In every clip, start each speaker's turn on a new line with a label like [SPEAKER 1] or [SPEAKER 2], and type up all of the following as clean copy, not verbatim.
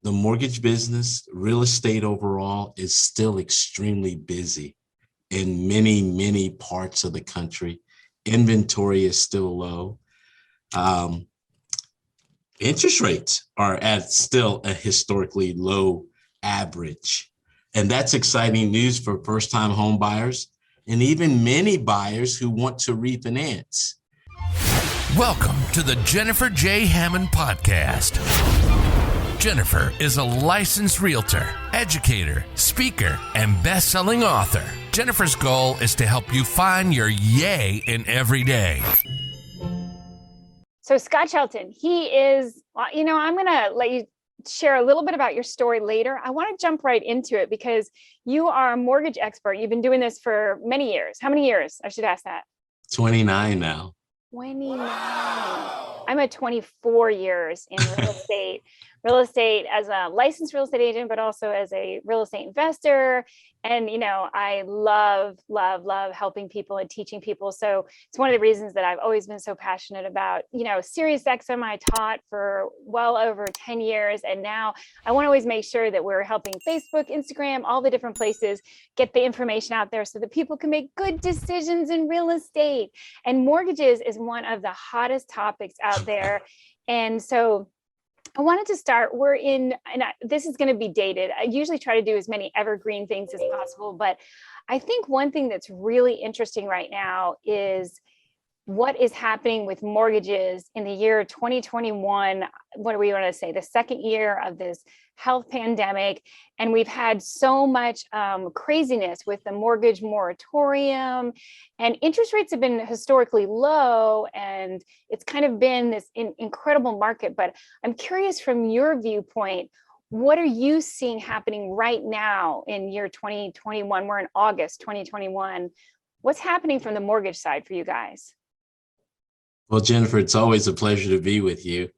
[SPEAKER 1] The mortgage business, real estate overall, is still extremely busy in many parts of the country. Inventory is still low. Interest rates are at still a historically low average. And that's exciting news for first-time home buyers and even many buyers who want to refinance.
[SPEAKER 2] Welcome to the Jennifer J. Hammond Podcast. Jennifer is a licensed realtor, educator, speaker, and best-selling author. Jennifer's goal is to help you find your yay in every day.
[SPEAKER 3] So Scott Shelton, he is, I'm going to let you share a little bit about your story later. I want to jump right into it because you are a mortgage expert. You've been doing this for many years. How many years? I should ask that.
[SPEAKER 1] 29 now.
[SPEAKER 3] 29. Wow. I'm at 24 years in real estate as a licensed real estate agent, but also as a real estate investor. And, I love helping people and teaching people. So it's one of the reasons that I've always been so passionate about, SiriusXM I taught for well over 10 years. And now I want to always make sure that we're helping Facebook, Instagram, all the different places get the information out there so that people can make good decisions in real estate. And mortgages is one of the hottest topics out there. And so I wanted to start, this is going to be dated. I usually try to do as many evergreen things as possible, but I think one thing that's really interesting right now is what is happening with mortgages in the year 2021. What do we want to say? The second year of this health pandemic. And we've had so much craziness with the mortgage moratorium, and interest rates have been historically low, and it's kind of been this incredible market. But I'm curious from your viewpoint, what are you seeing happening right now in year 2021? We're in August 2021. What's happening from the mortgage side for you guys?
[SPEAKER 1] Well, Jennifer, it's always a pleasure to be with you.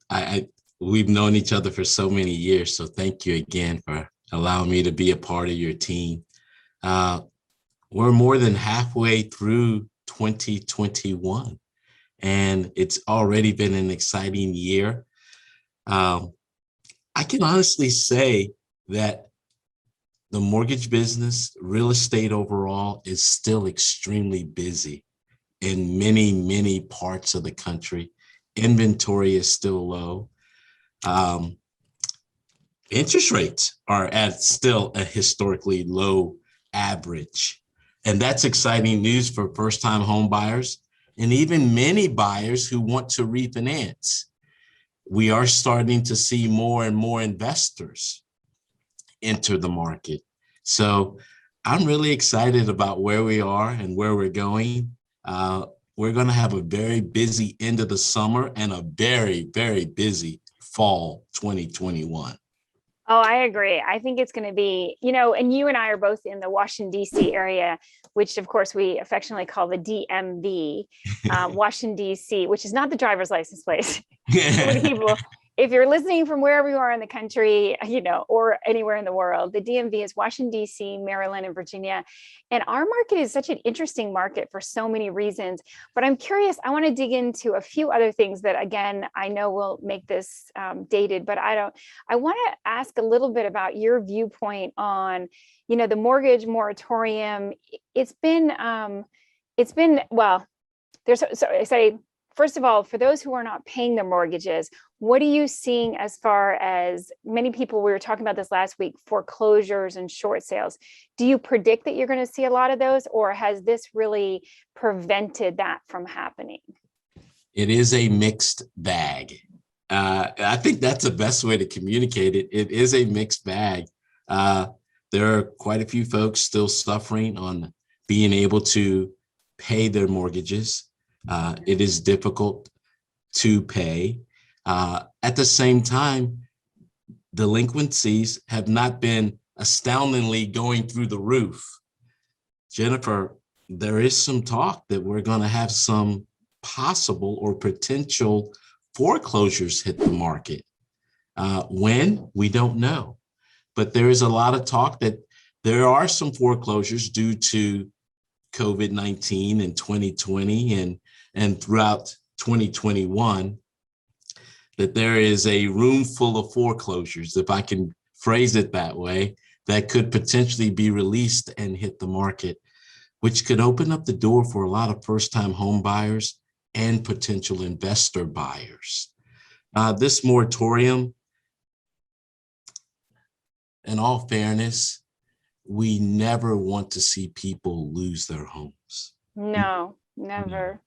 [SPEAKER 1] We've known each other for so many years, so thank you again for allowing me to be a part of your team. We're more than halfway through 2021, and it's already been an exciting year. I can honestly say that the mortgage business, real estate overall, is still extremely busy in many parts of the country. Inventory is still low. Interest rates are at still a historically low average. And that's exciting news for first-time home buyers and even many buyers who want to refinance. We are starting to see more and more investors enter the market. So I'm really excited about where we are and where we're going. We're going to have a very busy end of the summer and a very busy fall 2021.
[SPEAKER 3] Oh, I agree. I think it's going to be, and you and I are both in the Washington, D.C. area, which of course we affectionately call the DMV, Washington, D.C., which is not the driver's license plate. People, if you're listening from wherever you are in the country, or anywhere in the world, the DMV is Washington, D.C., Maryland, and Virginia. And our market is such an interesting market for so many reasons. But I'm curious, I want to dig into a few other things that, again, I know will make this dated, but I want to ask a little bit about your viewpoint on, the mortgage moratorium. First of all, for those who are not paying their mortgages, what are you seeing as far as many people, we were talking about this last week, foreclosures and short sales? Do you predict that you're going to see a lot of those, or has this really prevented that from happening?
[SPEAKER 1] It is a mixed bag. I think that's the best way to communicate it. It is a mixed bag. There are quite a few folks still suffering on being able to pay their mortgages. It is difficult to pay. At the same time, delinquencies have not been astoundingly going through the roof. Jennifer, there is some talk that we're going to have some possible or potential foreclosures hit the market. When? We don't know. But there is a lot of talk that there are some foreclosures due to COVID-19 in 2020 and throughout 2021. that there is a room full of foreclosures, if I can phrase it that way, that could potentially be released and hit the market, which could open up the door for a lot of first-time home buyers and potential investor buyers. This moratorium, in all fairness, we never want to see people lose their homes.
[SPEAKER 3] No, never.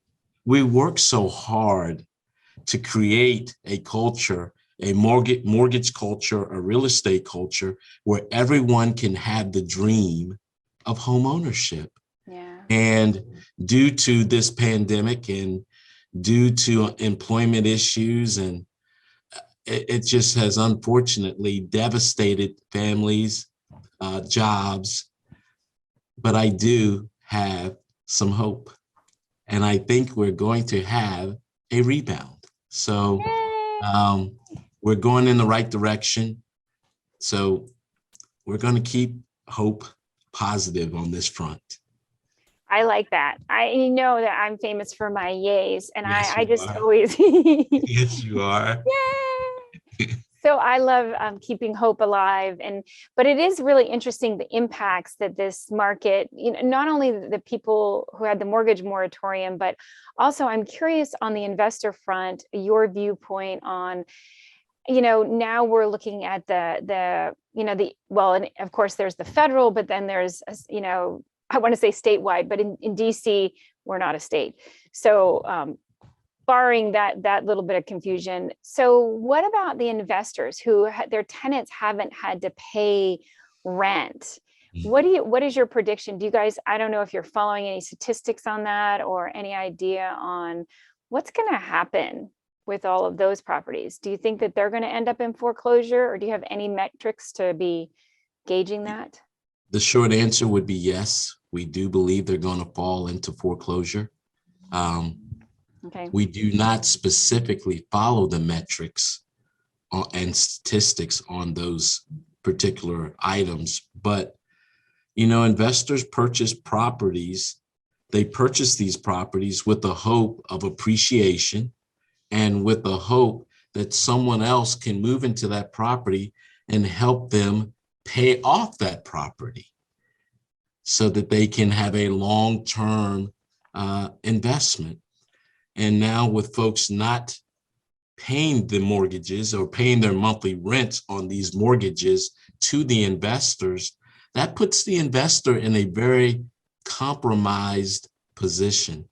[SPEAKER 1] We work so hard to create a culture, a mortgage culture, a real estate culture, where everyone can have the dream of home ownership.
[SPEAKER 3] Yeah.
[SPEAKER 1] And due to this pandemic and due to employment issues, and it just has unfortunately devastated families, jobs, but I do have some hope. And I think we're going to have a rebound. So we're going in the right direction. So we're going to keep hope positive on this front.
[SPEAKER 3] I like that. I know that I'm famous for my yays, and
[SPEAKER 1] Yes,
[SPEAKER 3] I
[SPEAKER 1] you
[SPEAKER 3] just
[SPEAKER 1] are.
[SPEAKER 3] always
[SPEAKER 1] Yes, you are.
[SPEAKER 3] Yay! So I love keeping hope alive, but it is really interesting the impacts that this market, not only the people who had the mortgage moratorium, but also I'm curious on the investor front, your viewpoint on, now we're looking at well, and of course there's the federal, but then there's, I want to say statewide, but in DC, we're not a state. So barring that little bit of confusion. So what about the investors who their tenants haven't had to pay rent? What is your prediction? Do you guys, I don't know if you're following any statistics on that or any idea on what's going to happen with all of those properties? Do you think that they're going to end up in foreclosure, or do you have any metrics to be gauging that?
[SPEAKER 1] The short answer would be yes. We do believe they're going to fall into foreclosure.
[SPEAKER 3] Okay.
[SPEAKER 1] We do not specifically follow the metrics and statistics on those particular items, but investors purchase properties. They purchase these properties with the hope of appreciation and with the hope that someone else can move into that property and help them pay off that property so that they can have a long-term investment. And now with folks not paying the mortgages or paying their monthly rents on these mortgages to the investors, that puts the investor in a very compromised position.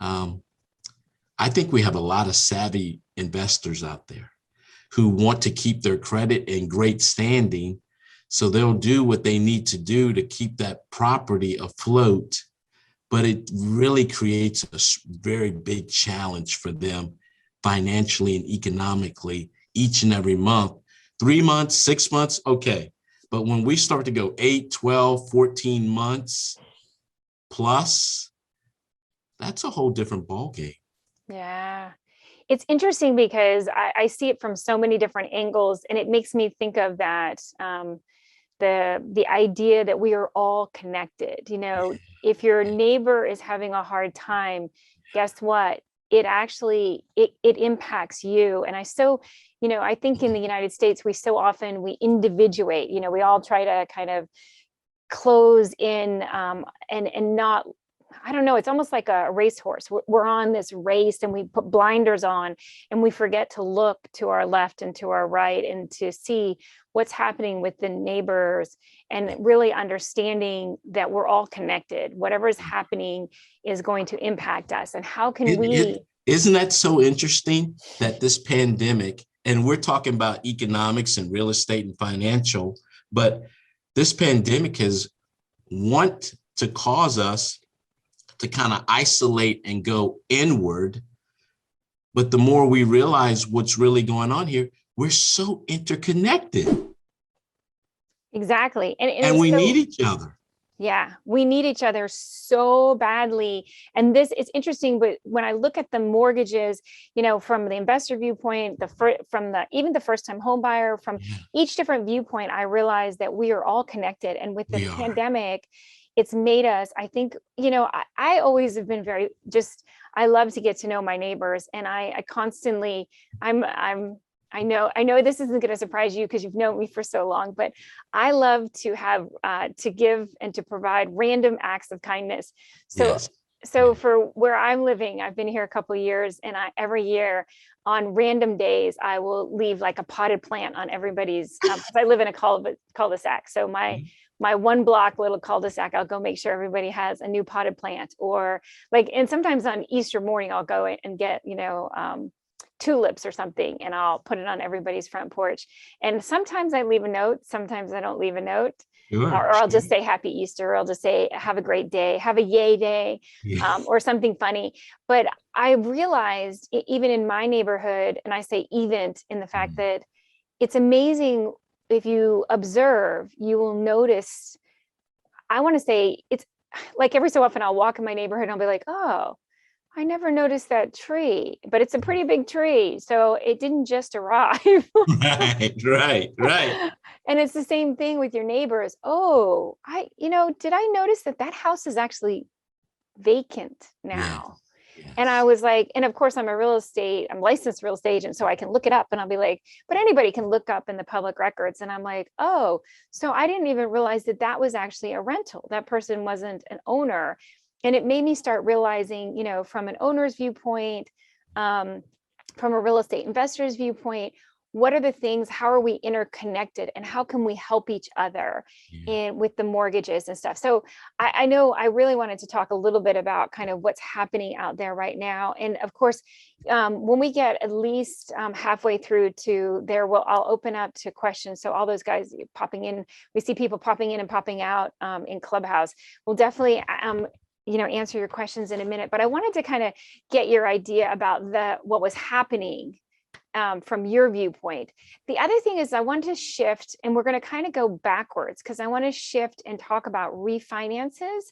[SPEAKER 1] I think we have a lot of savvy investors out there who want to keep their credit in great standing. So they'll do what they need to do to keep that property afloat. But it really creates a very big challenge for them financially and economically each and every month. 3 months, 6 months, okay. But when we start to go 8, 12, 14 months plus, that's a whole different ballgame.
[SPEAKER 3] Yeah. It's interesting because I see it from so many different angles, and it makes me think of that, the idea that we are all connected. If your neighbor is having a hard time, guess what? It actually, it impacts you. And I think in the United States, we so often, we individuate, we all try to kind of close in and not, I don't know, it's almost like a racehorse. We're on this race and we put blinders on and we forget to look to our left and to our right and to see what's happening with the neighbors, and really understanding that we're all connected. Whatever is happening is going to impact us. And how can
[SPEAKER 1] isn't that so interesting that this pandemic, and we're talking about economics and real estate and financial, but this pandemic has want to cause us to kind of isolate and go inward. But the more we realize what's really going on here, we're so interconnected.
[SPEAKER 3] Exactly.
[SPEAKER 1] And we need each other.
[SPEAKER 3] Yeah, we need each other so badly. And it's interesting, but when I look at the mortgages, from the investor viewpoint, even the first time home buyer, from each different viewpoint, I realize that we are all connected. And with the pandemic, it's made us, I think, I always have been very I love to get to know my neighbors, and I constantly, I know this isn't going to surprise you because you've known me for so long, but I love to have to give and to provide random acts of kindness. So,
[SPEAKER 1] Yes.
[SPEAKER 3] for where I'm living, I've been here a couple of years, and every year on random days, I will leave like a potted plant on everybody's, because I live in a cul-de-sac. So my one block little cul-de-sac, I'll go make sure everybody has a new potted plant, or and sometimes on Easter morning, I'll go and get, tulips or something, and I'll put it on everybody's front porch. And sometimes I leave a note, sometimes I don't leave a note.
[SPEAKER 1] Sure,
[SPEAKER 3] Or I'll just say happy Easter, or I'll just say have a great day, have a yay day, or something funny. But I realized even in my neighborhood, and I say even in the fact that it's amazing, if you observe, you will notice, I want to say, it's like every so often I'll walk in my neighborhood and I'll be like, oh, I never noticed that tree, but it's a pretty big tree. So it didn't just arrive.
[SPEAKER 1] Right.
[SPEAKER 3] And it's the same thing with your neighbors. Oh, did I notice that house is actually vacant now?
[SPEAKER 1] Yes.
[SPEAKER 3] And I was like, and of course I'm licensed real estate agent, so I can look it up, and I'll be like, but anybody can look up in the public records. And I'm like, oh, so I didn't even realize that was actually a rental. That person wasn't an owner. And it made me start realizing, from an owner's viewpoint, from a real estate investor's viewpoint, what are the things, how are we interconnected, and how can we help each other with the mortgages and stuff. So I know I really wanted to talk a little bit about kind of what's happening out there right now. And of course, when we get at least halfway through to there, I'll open up to questions. So all those guys popping in, we see people popping in and popping out in Clubhouse. We'll definitely answer your questions in a minute, but I wanted to kind of get your idea about what was happening from your viewpoint. The other thing is I want to shift, and we're going to kind of go backwards, because I want to shift and talk about refinances.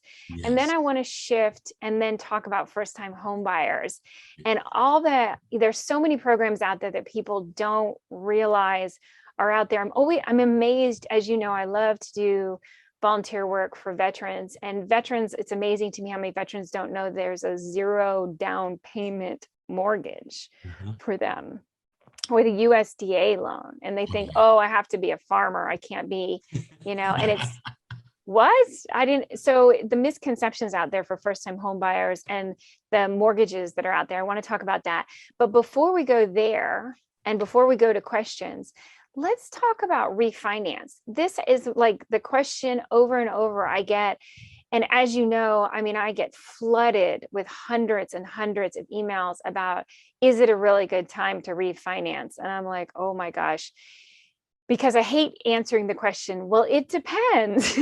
[SPEAKER 3] And then I want to shift and then talk about first-time home buyers and all that. There's so many programs out there that people don't realize are out there. I'm amazed, as you know, I love to do volunteer work for veterans, and veterans, it's amazing to me how many veterans don't know there's a 0 down payment mortgage for them with a USDA loan. And they think, oh, I have to be a farmer, I can't be, and it's so the misconceptions out there for first-time home buyers and the mortgages that are out there, I want to talk about that. But before we go there, and before we go to questions, let's talk about refinance. This is like the question over and over I get. And as you know, I get flooded with hundreds and hundreds of emails about, is it a really good time to refinance? And I'm like, oh my gosh, because I hate answering the question, well, it depends.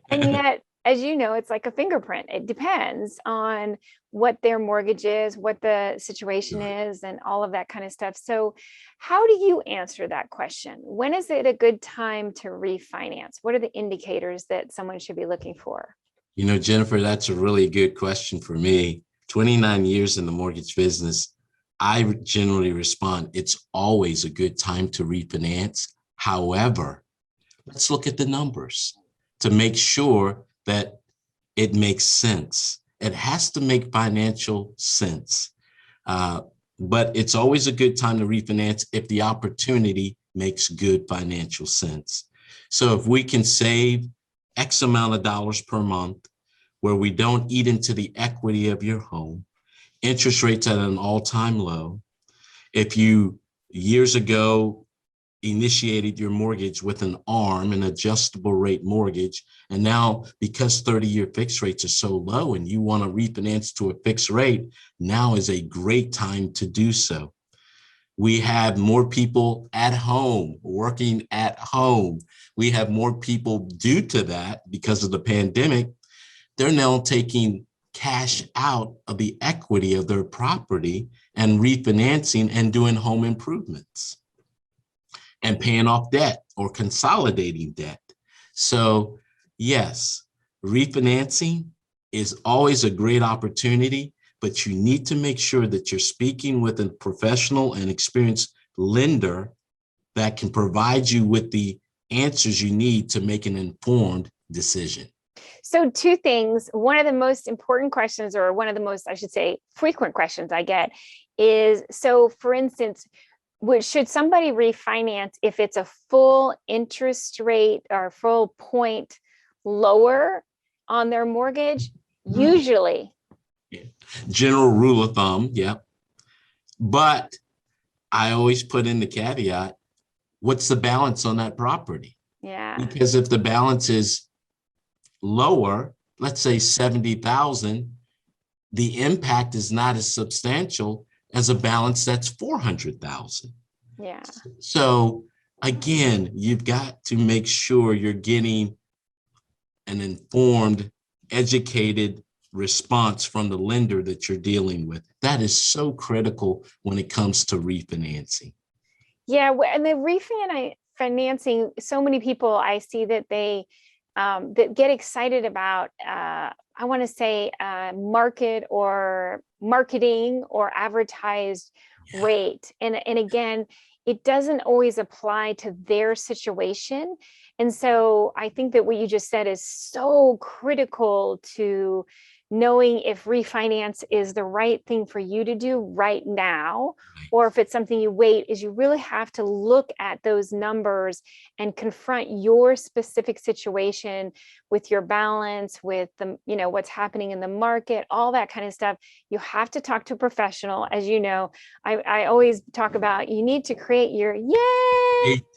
[SPEAKER 3] And yet, as you know, it's like a fingerprint. It depends on what their mortgage is, what the situation is, and all of that kind of stuff. So how do you answer that question? When is it a good time to refinance? What are the indicators that someone should be looking for?
[SPEAKER 1] Jennifer, that's a really good question for me. 29 years in the mortgage business, I generally respond, it's always a good time to refinance. However, let's look at the numbers to make sure that it makes sense. It has to make financial sense. But it's always a good time to refinance if the opportunity makes good financial sense. So if we can save X amount of dollars per month, where we don't eat into the equity of your home, interest rates at an all-time low. If you years ago initiated your mortgage with an ARM, an adjustable rate mortgage, and now because 30-year fixed rates are so low and you want to refinance to a fixed rate, now is a great time to do so. We have more people at home, working at home. We have more people due to that because of the pandemic. They're now taking cash out of the equity of their property and refinancing and doing home improvements and paying off debt or consolidating debt. So yes, refinancing is always a great opportunity, but you need to make sure that you're speaking with a professional and experienced lender that can provide you with the answers you need to make an informed decision?
[SPEAKER 3] So two things. One of the most important questions, or one of the most, I should say, frequent questions I get is, so for instance, should somebody refinance if it's a full interest rate or full point lower on their mortgage? Usually.
[SPEAKER 1] Yeah. General rule of thumb, yeah. But I always put in the caveat, what's the balance on that property?
[SPEAKER 3] Yeah.
[SPEAKER 1] Because if the balance is lower, let's say 70,000, the impact is not as substantial as a balance that's 400,000.
[SPEAKER 3] Yeah.
[SPEAKER 1] So again, you've got to make sure you're getting an informed, educated response from the lender that you're dealing with. That is so critical when it comes to refinancing.
[SPEAKER 3] Yeah, and the refinancing, so many people I see that they that get excited about, I want to say, market or marketing or advertised rate. And again, it doesn't always apply to their situation. And so I think that what you just said is so critical to knowing if refinance is the right thing for you to do right now, or if it's something you wait, is you really have to look at those numbers and confront your specific situation with your balance, with the, what's happening in the market, all that kind of stuff. You have to talk to a professional. As you know, I always talk about, you need to create your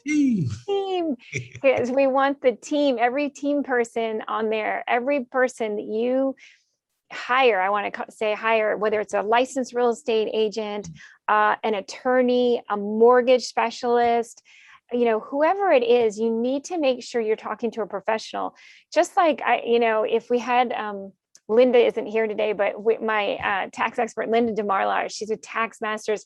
[SPEAKER 3] team, because we want the team, every team person on there, every person that you hire, I want to say hire, whether it's a licensed real estate agent, an attorney, a mortgage specialist, whoever it is, you need to make sure you're talking to a professional. Just like if we had, Linda isn't here today, but my tax expert, Linda DeMarlar, she's a tax master's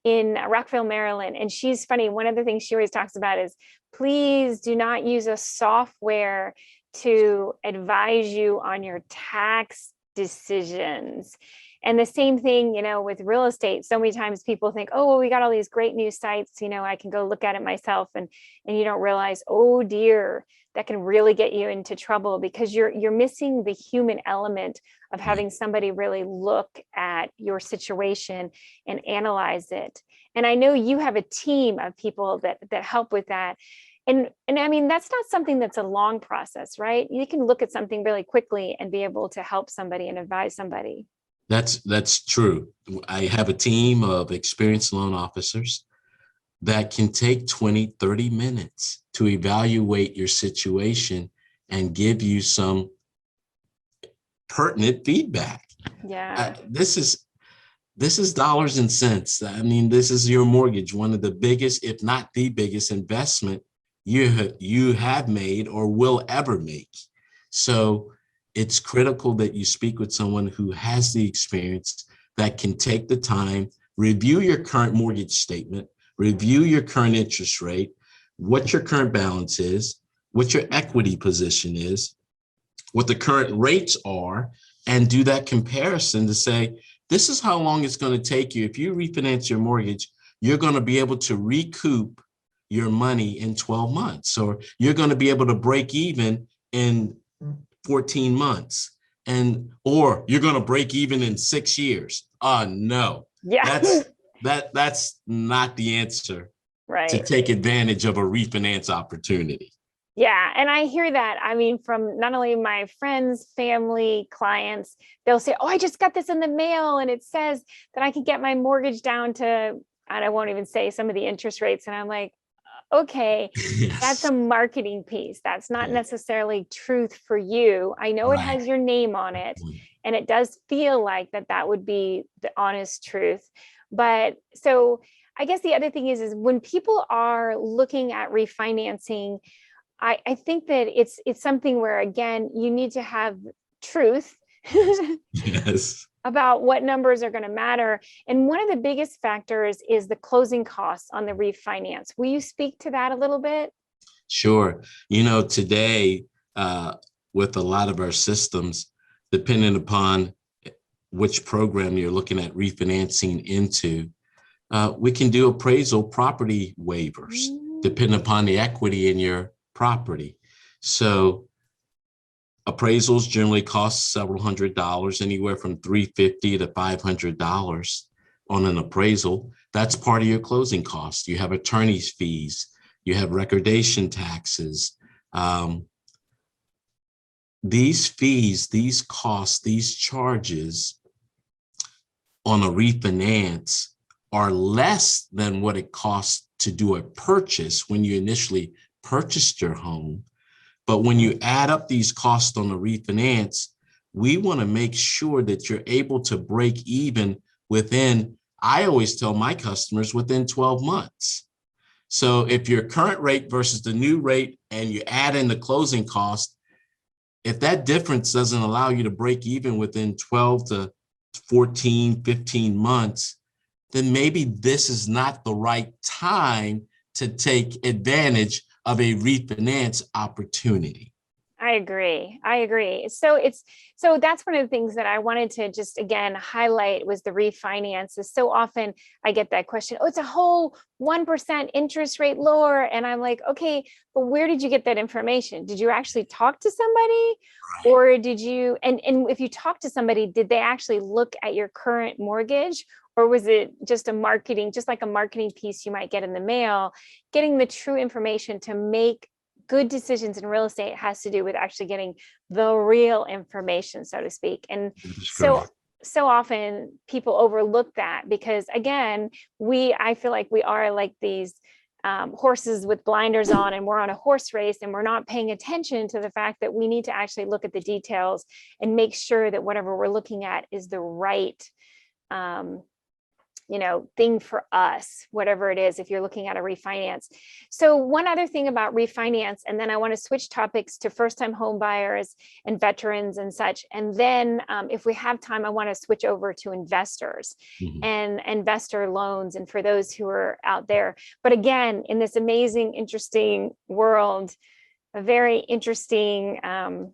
[SPEAKER 3] in Rockville, Maryland. And she's funny. One of the things she always talks about is, please do not use a software to advise you on your tax decisions. And the same thing, with real estate. So many times people think, oh, well, we got all these great new sites, I can go look at it myself. And you don't realize, oh dear, that can really get you into trouble, because you're missing the human element of having somebody really look at your situation and analyze it. And I know you have a team of people that help with that. And I mean, that's not something that's a long process, right? You can look at something really quickly and be able to help somebody and advise somebody.
[SPEAKER 1] That's true. I have a team of experienced loan officers that can take 20, 30 minutes to evaluate your situation and give you some pertinent feedback.
[SPEAKER 3] Yeah.
[SPEAKER 1] This is dollars and cents. I mean, this is your mortgage, one of the biggest, if not the biggest investment you have made or will ever make. So it's critical that you speak with someone who has the experience, that can take the time, review your current mortgage statement, review your current interest rate, what your current balance is, what your equity position is, what the current rates are, and do that comparison to say, this is how long it's going to take you. If you refinance your mortgage, you're going to be able to recoup your money in 12 months, or you're going to be able to break even in 14 months, or you're going to break even in 6 years. No,
[SPEAKER 3] yeah,
[SPEAKER 1] that's not the answer.
[SPEAKER 3] Right.
[SPEAKER 1] To take advantage of a refinance opportunity.
[SPEAKER 3] Yeah. And I hear that, I mean, from not only my friends, family, clients, they'll say, oh, I just got this in the mail and it says that I can get my mortgage down to, and I won't even say some of the interest rates. And I'm like, okay,
[SPEAKER 1] Yes.
[SPEAKER 3] That's a marketing piece. That's not necessarily truth for you. I know It has your name on it, and it does feel like that would be the honest truth. But so I guess the other thing is when people are looking at refinancing, I think that it's something where, again, you need to have truth.
[SPEAKER 1] Yes.
[SPEAKER 3] About what numbers are going to matter. And one of the biggest factors is the closing costs on the refinance. Will you speak to that a little bit?
[SPEAKER 1] Sure. Today, with a lot of our systems, depending upon which program you're looking at refinancing into, we can do appraisal property waivers, depending upon the equity in your property. So Appraisals generally cost several $100s, anywhere from $350 to $500 on an appraisal. That's part of your closing costs. You have attorney's fees, you have recordation taxes. These fees, these costs, these charges on a refinance are less than what it costs to do a purchase when you initially purchased your home. But when you add up these costs on a refinance, we want to make sure that you're able to break even within, I always tell my customers, within 12 months. So if your current rate versus the new rate and you add in the closing cost, if that difference doesn't allow you to break even within 12 to 14, 15 months, then maybe this is not the right time to take advantage of a refinance opportunity.
[SPEAKER 3] I agree. So that's one of the things that I wanted to just again highlight was the refinances. So often I get that question, oh, it's a whole 1% interest rate lower. And I'm like, okay, but where did you get that information? Did you actually talk to somebody?
[SPEAKER 1] Right.
[SPEAKER 3] Or did you, and if you talk to somebody, did they actually look at your current mortgage? Or was it just just like a marketing piece you might get in the mail? Getting the true information to make good decisions in real estate has to do with actually getting the real information, so to speak. And so often people overlook that because again, I feel like we are like these horses with blinders on, and we're on a horse race and we're not paying attention to the fact that we need to actually look at the details and make sure that whatever we're looking at is the right thing for us, whatever it is, if you're looking at a refinance. So one other thing about refinance, and then I want to switch topics to first-time home buyers and veterans and such. And then if we have time, I want to switch over to investors and investor loans. And for those who are out there, but again, in this amazing, interesting world, a very interesting, I'm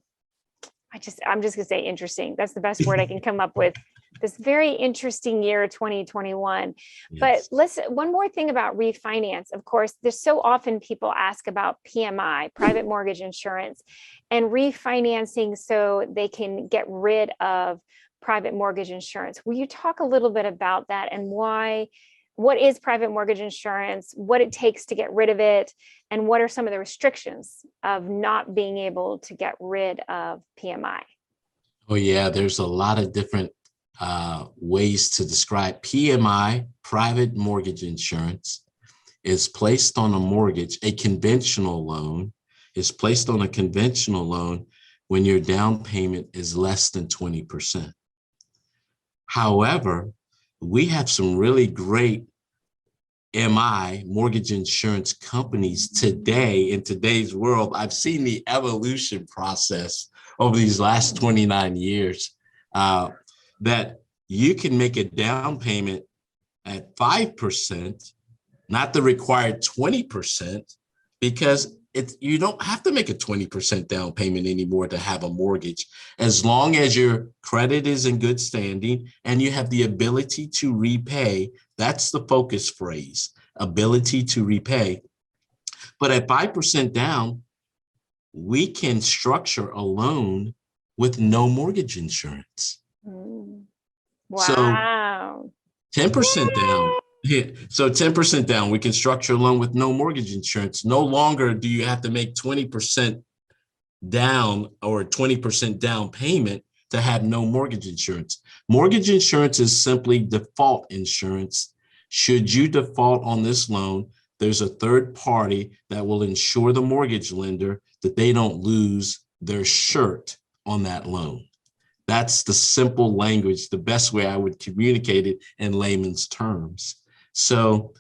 [SPEAKER 3] just going to say interesting. That's the best word I can come up with. This very interesting year, 2021. Yes. But listen, one more thing about refinance. Of course, there's so often people ask about PMI, private mortgage insurance, and refinancing so they can get rid of private mortgage insurance. Will you talk a little bit about that and what is private mortgage insurance, what it takes to get rid of it, and what are some of the restrictions of not being able to get rid of PMI?
[SPEAKER 1] Oh yeah, there's a lot of different ways to describe PMI. Private mortgage insurance is placed on a mortgage. A conventional loan is placed on a conventional loan when your down payment is less than 20%. However, we have some really great mortgage insurance companies today. In today's world, I've seen the evolution process over these last 29 years. That you can make a down payment at 5%, not the required 20%, because you don't have to make a 20% down payment anymore to have a mortgage, as long as your credit is in good standing and you have the ability to repay. That's the focus phrase, ability to repay. But at 5% down, we can structure a loan with no mortgage insurance.
[SPEAKER 3] Wow.
[SPEAKER 1] So 10% down. Yeah. So 10% down, we can structure a loan with no mortgage insurance. No longer do you have to make 20% down or 20% down payment to have no mortgage insurance. Mortgage insurance is simply default insurance. Should you default on this loan, there's a third party that will ensure the mortgage lender that they don't lose their shirt on that loan. That's the simple language, the best way I would communicate it in layman's terms. So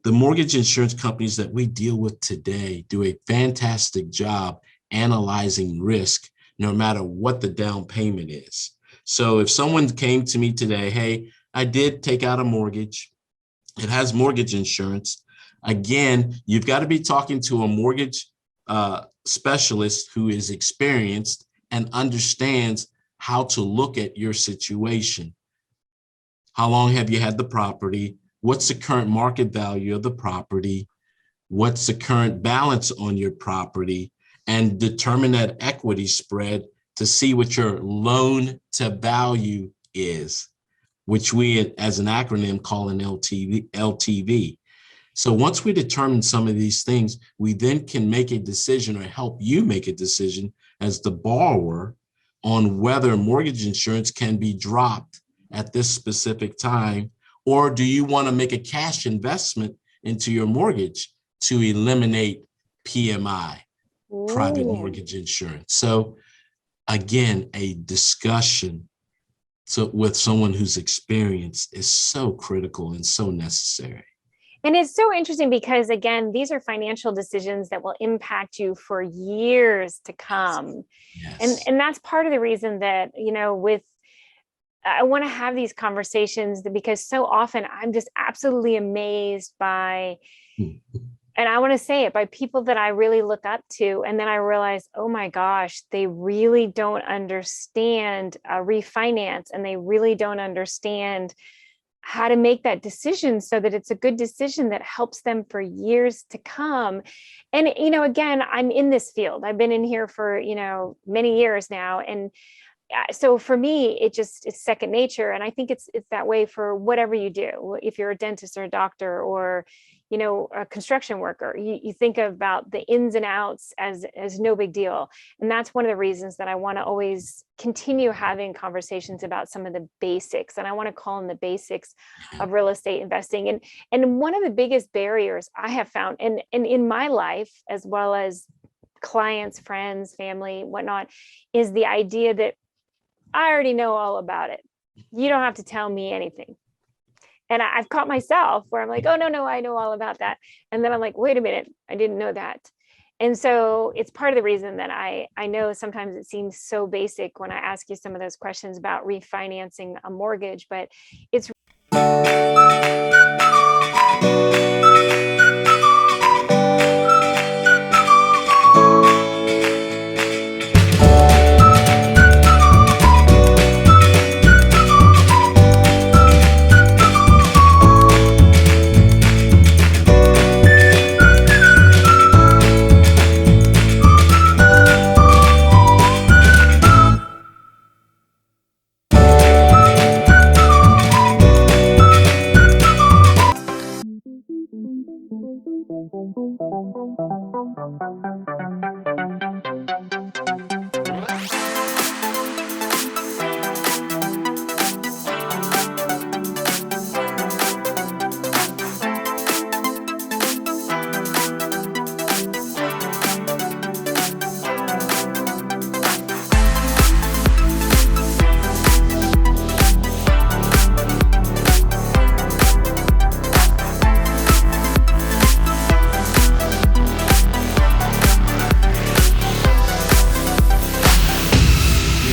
[SPEAKER 1] the mortgage insurance companies that we deal with today do a fantastic job analyzing risk, no matter what the down payment is. So if someone came to me today, hey, I did take out a mortgage, it has mortgage insurance. Again, you've got to be talking to a mortgage specialist who is experienced and understands how to look at your situation. How long have you had the property? What's the current market value of the property? What's the current balance on your property? And determine that equity spread to see what your loan to value is, which we as an acronym call an LTV. So once we determine some of these things, we then can make a decision or help you make a decision as the borrower on whether mortgage insurance can be dropped at this specific time, or do you want to make a cash investment into your mortgage to eliminate PMI, private mortgage insurance. So again, a discussion with someone who's experienced is so critical and so necessary.
[SPEAKER 3] And it's so interesting because, again, these are financial decisions that will impact you for years to come.
[SPEAKER 1] Yes.
[SPEAKER 3] And that's part of the reason that, I want to have these conversations, because so often I'm just absolutely amazed by, and I want to say it, by people that I really look up to. And then I realize, oh my gosh, they really don't understand refinance, and they really don't understand how to make that decision so that it's a good decision that helps them for years to come. And, again, I'm in this field. I've been in here for, many years now. And so for me, it's second nature. And I think it's that way for whatever you do. If you're a dentist or a doctor or, a construction worker, you think about the ins and outs as no big deal. And that's one of the reasons that I want to always continue having conversations about some of the basics. And I want to call them the basics of real estate investing. And one of the biggest barriers I have found, and in my life, as well as clients, friends, family, whatnot, is the idea that I already know all about it. You don't have to tell me anything. And I've caught myself where I'm like, oh, no, I know all about that. And then I'm like, wait a minute, I didn't know that. And so it's part of the reason that I know sometimes it seems so basic when I ask you some of those questions about refinancing a mortgage, but it's